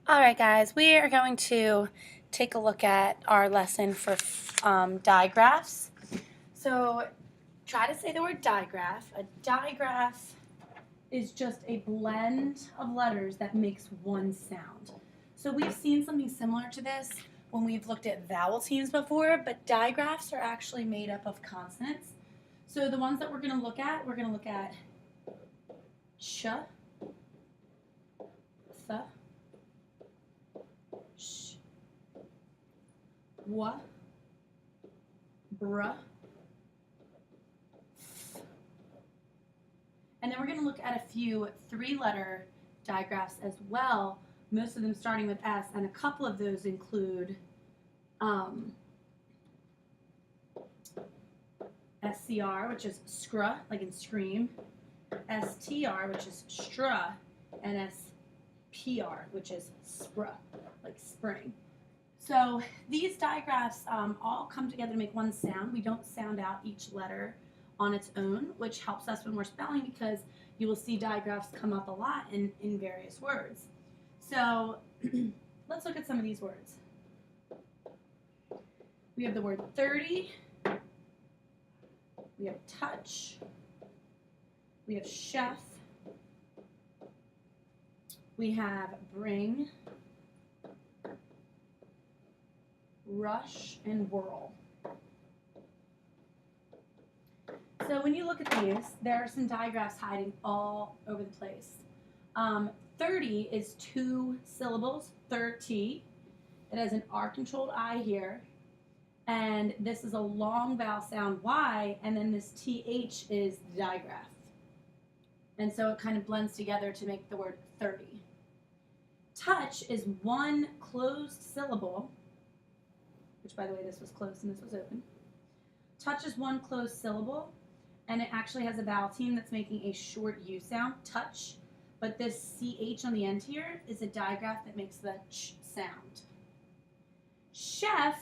All right, guys, we are going to take a look at our lesson for digraphs. So try to say the word digraph. A digraph is just a blend of letters that makes one sound. So we've seen something similar to this when we've looked at vowel teams before, but digraphs are actually made up of consonants. So the ones that we're going to look at ch, th, sh, w, br, f. And then we're going to look at a few three-letter digraphs as well, most of them starting with S, and a couple of those include SCR, which is scr, like in scream, STR, which is stra, and SPR, which is spr, like spring. So these digraphs all come together to make one sound. We don't sound out each letter on its own, which helps us when we're spelling because you will see digraphs come up a lot in various words. So let's look at some of these words. We have the word 30. We have touch. We have chef. We have bring, rush, and whirl. So when you look at these, there are some digraphs hiding all over the place. 30 is 2 syllables, 30. It has an R-controlled I here. And this is a long vowel sound Y, and then this TH is the digraph. And so it kind of blends together to make the word 30. Touch is 1 closed syllable, which by the way, this was closed and this was open. Touch is 1 closed syllable, and it actually has a vowel team that's making a short U sound, touch, but this CH on the end here is a digraph that makes the ch sound. Chef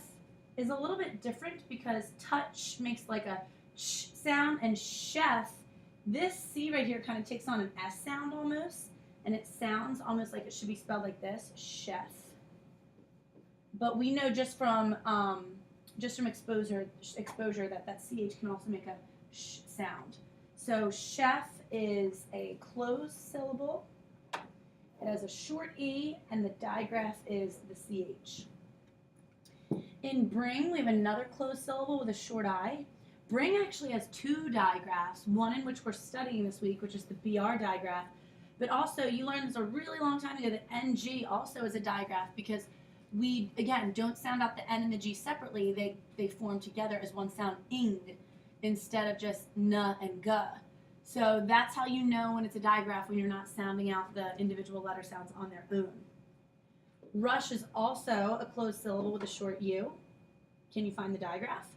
is a little bit different because touch makes like a ch sound, and chef, this C right here kind of takes on an S sound almost, and it sounds almost like it should be spelled like this, chef. But we know just from exposure that CH can also make a sh sound. So chef is a closed syllable. It has a short E, and the digraph is the CH. In bring, we have another closed syllable with a short I. Bring actually has 2 digraphs, one in which we're studying this week, which is the BR digraph. But also, you learned this a really long time ago that NG also is a digraph because we, again, don't sound out the N and the G separately. They form together as one sound, ing, instead of just n and g. So that's how you know when it's a digraph, when you're not sounding out the individual letter sounds on their own. Rush is also a closed syllable with a short U. Can you find the digraph?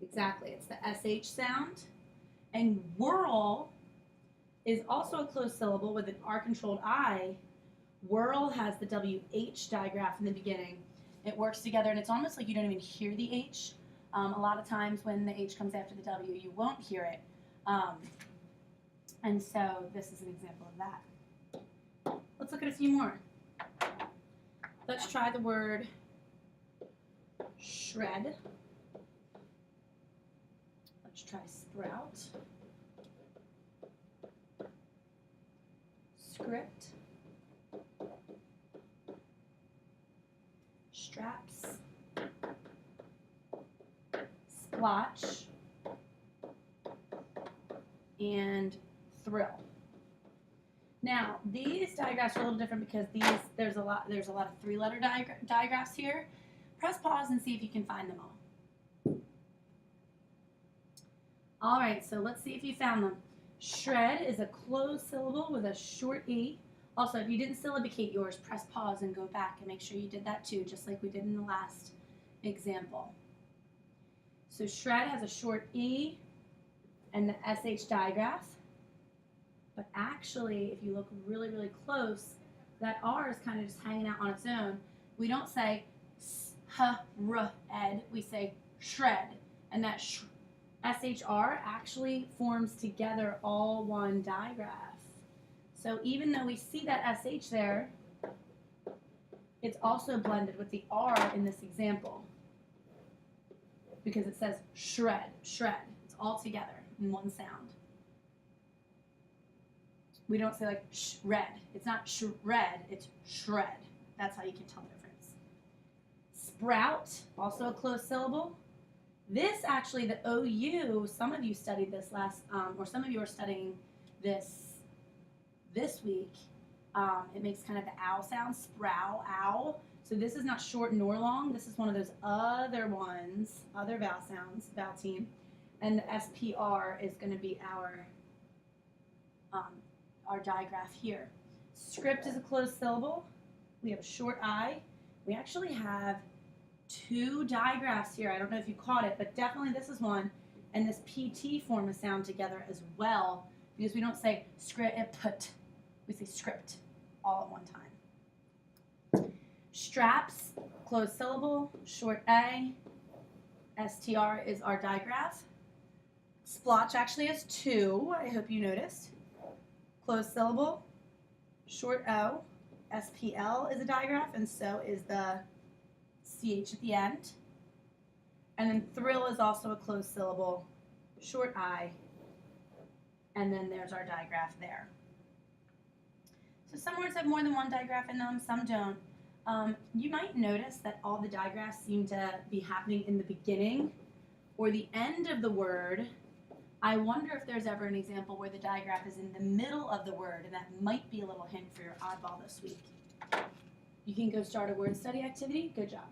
Exactly, it's the SH sound. And whirl is also a closed syllable with an R-controlled I. Whirl has the WH digraph in the beginning. It works together, and it's almost like you don't even hear the H. A lot of times when the H comes after the W, you won't hear it. And so this is an example of that. Let's look at a few more. Let's try the word shred. Let's try sprout. Script. Straps. Splotch. And thrill. Now, these digraphs are a little different because there's a lot of 3-letter digraphs here. Press pause and see if you can find them all. All right, so let's see if you found them. Shred is a closed syllable with a short E. Also, if you didn't syllabicate yours, press pause and go back and make sure you did that too, just like we did in the last example. So shred has a short E and the SH digraph. But actually, if you look really, really close, that R is kind of just hanging out on its own. We don't say ed, we say shred. And that SHR actually forms together all one digraph. So even though we see that SH there, It's also blended with the R in this example because it says shred, shred. It's all together in one sound. We don't say like shred. It's not shred, it's shred. That's how you can tell the difference. Sprout, also a closed syllable. This actually, the OU, some of you studied this or some of you are studying this week. It makes kind of the ow sound, sprow, ow. So this is not short nor long. This is one of those other ones, other vowel sounds, vowel team. And the SPR is going to be our digraph here. Script is a closed syllable. We have a short I. We actually have 2 digraphs here. I don't know if you caught it, but definitely this is one. And this PT form a sound together as well, because we don't say script, we say script all at one time. Straps, closed syllable, short A. STR is our digraph. Splotch actually has 2, I hope you noticed. Closed syllable, short O. SPL is a digraph, and so is the CH at the end. And then thrill is also a closed syllable, short I, and then there's our digraph there. So some words have more than one digraph in them, some don't. You might notice that all the digraphs seem to be happening in the beginning or the end of the word. I wonder if there's ever an example where the digraph is in the middle of the word, and that might be a little hint for your oddball this week. You can go start a word study activity. Good job.